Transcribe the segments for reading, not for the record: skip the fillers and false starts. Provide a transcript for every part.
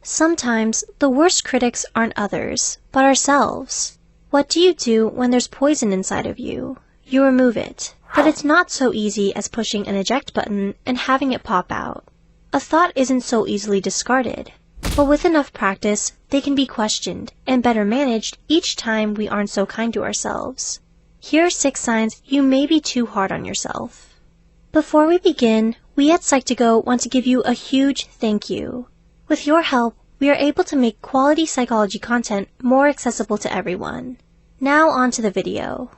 Sometimes the worst critics aren't others, but ourselves. What do you do when there's poison inside of you? You remove it, but it's not so easy as pushing an eject button and having it pop out. A thought isn't so easily discarded, but with enough practice, they can be questioned and better managed each time we aren't so kind to ourselves. Here are 6 signs you may be too hard on yourself. Before we begin, we at Psych2Go want to give you a huge thank you. With your help, we are able to make quality psychology content more accessible to everyone. Now on to the video.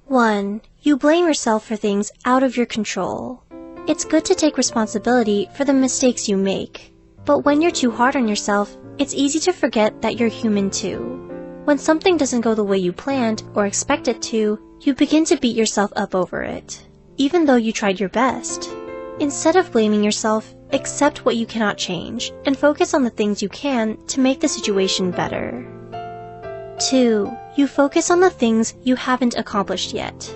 1. You blame yourself for things out of your control. It's good to take responsibility for the mistakes you make, but when you're too hard on yourself, it's easy to forget that you're human too. When something doesn't go the way you planned or expect it to, you begin to beat yourself up over it, even though you tried your best. Instead of blaming yourself, accept what you cannot change and focus on the things you can to make the situation better. 2. You focus on the things you haven't accomplished yet.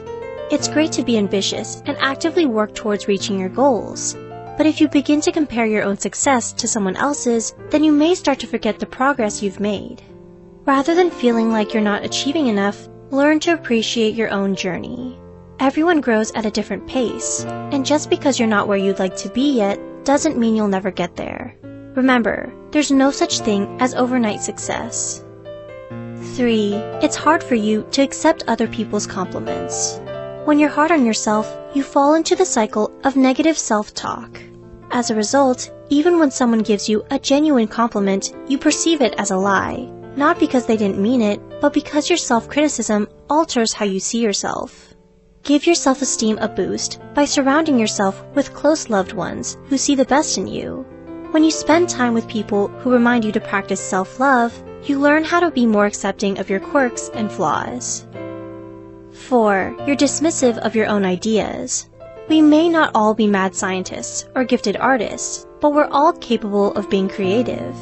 It's great to be ambitious and actively work towards reaching your goals, but if you begin to compare your own success to someone else's, then you may start to forget the progress you've made. Rather than feeling like you're not achieving enough, learn to appreciate your own journey. Everyone grows at a different pace, and just because you're not where you'd like to be yet doesn't mean you'll never get there. Remember, there's no such thing as overnight success. 3. It's hard for you to accept other people's compliments. When you're hard on yourself, you fall into the cycle of negative self-talk. As a result, even when someone gives you a genuine compliment, you perceive it as a lie, not because they didn't mean it, but because your self-criticism alters how you see yourself. Give your self-esteem a boost by surrounding yourself with close loved ones who see the best in you. When you spend time with people who remind you to practice self-love, you learn how to be more accepting of your quirks and flaws. 4. You're dismissive of your own ideas. We may not all be mad scientists or gifted artists, but we're all capable of being creative.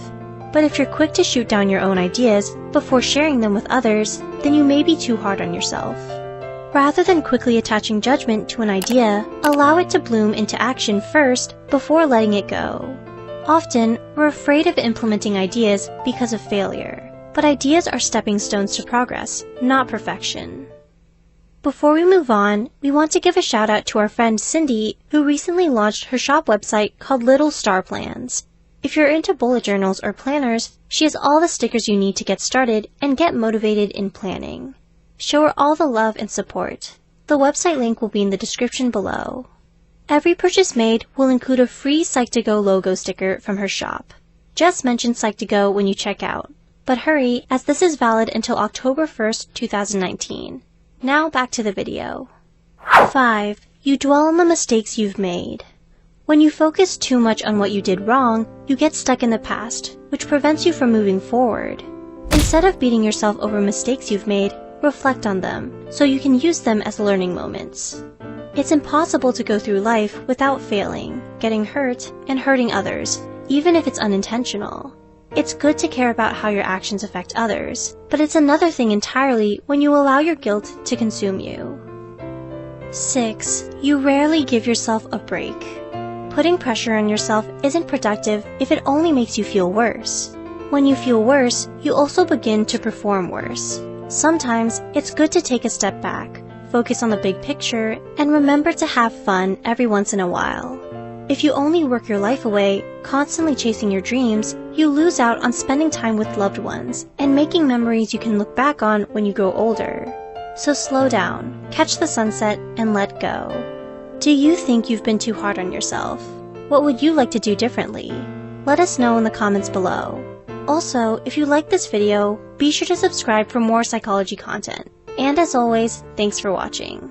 But if you're quick to shoot down your own ideas before sharing them with others, then you may be too hard on yourself. Rather than quickly attaching judgment to an idea, allow it to bloom into action first before letting it go. Often, we're afraid of implementing ideas because of failure, but ideas are stepping stones to progress, not perfection. Before we move on, we want to give a shout out to our friend Cindy, who recently launched her shop website called Little Star Plans. If you're into bullet journals or planners, she has all the stickers you need to get started and get motivated in planning. Show her all the love and support. The website link will be in the description below. Every purchase made will include a free Psych2Go logo sticker from her shop. Just mention Psych2Go when you check out, but hurry as this is valid until October 1st, 2019. Now back to the video. 5. You dwell on the mistakes you've made. When you focus too much on what you did wrong, you get stuck in the past, which prevents you from moving forward. Instead of beating yourself over mistakes you've made, reflect on them, so you can use them as learning moments. It's impossible to go through life without failing, getting hurt, and hurting others, even if it's unintentional. It's good to care about how your actions affect others, but it's another thing entirely when you allow your guilt to consume you. 6. You rarely give yourself a break. Putting pressure on yourself isn't productive if it only makes you feel worse. When you feel worse, you also begin to perform worse. Sometimes, it's good to take a step back, focus on the big picture, and remember to have fun every once in a while. If you only work your life away, constantly chasing your dreams, you lose out on spending time with loved ones and making memories you can look back on when you grow older. So slow down, catch the sunset, and let go. Do you think you've been too hard on yourself? What would you like to do differently? Let us know in the comments below. Also, if you like this video, be sure to subscribe for more psychology content. And as always, thanks for watching.